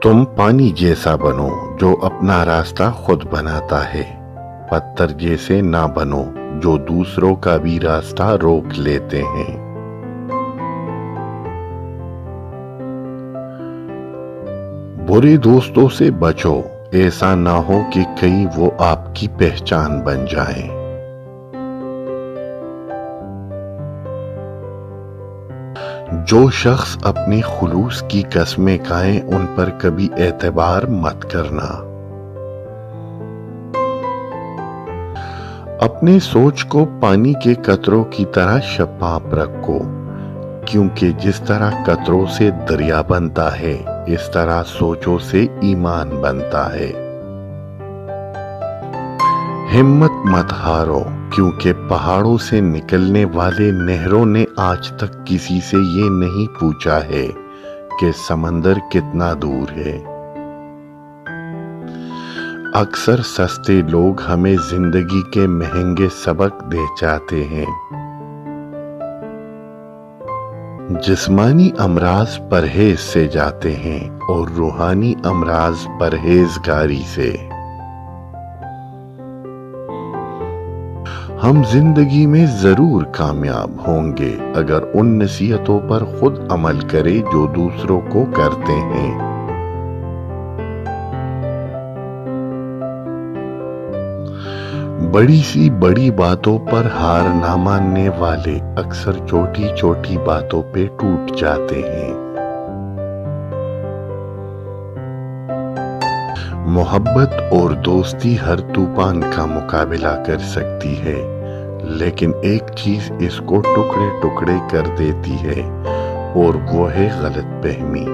तुम पानी जैसा बनो जो अपना रास्ता खुद बनाता है, पत्थर जैसे ना बनो जो दूसरों का भी रास्ता रोक लेते हैं। बुरे दोस्तों से बचो, ऐसा ना हो कि कहीं वो आपकी पहचान बन जाएं। जो शख्स अपने खुलूस की कस्में खाए उन पर कभी एतबार मत करना। अपने सोच को पानी के कतरों की तरह शफाफ रखो, क्योंकि जिस तरह कतरों से दरिया बनता है इस तरह सोचों से ईमान बनता है। हिम्मत मत हारो, क्योंकि पहाड़ों से निकलने वाले नहरों ने आज तक किसी से ये नहीं पूछा है कि समंदर कितना दूर है। अक्सर सस्ते लोग हमें जिंदगी के महंगे सबक दे जाते हैं। जिस्मानी अमराज परहेज से जाते हैं और रूहानी अमराज परहेजगारी से। हम जिंदगी में जरूर कामयाब होंगे अगर उन नसीहतों पर खुद अमल करें जो दूसरों को करते हैं। बड़ी सी बड़ी बातों पर हार ना मानने वाले अक्सर छोटी छोटी बातों पे टूट जाते हैं। मोहब्बत और दोस्ती हर तूफान का मुकाबला कर सकती है, लेकिन एक चीज इसको टुकड़े टुकड़े कर देती है और वो है गलतफहमी।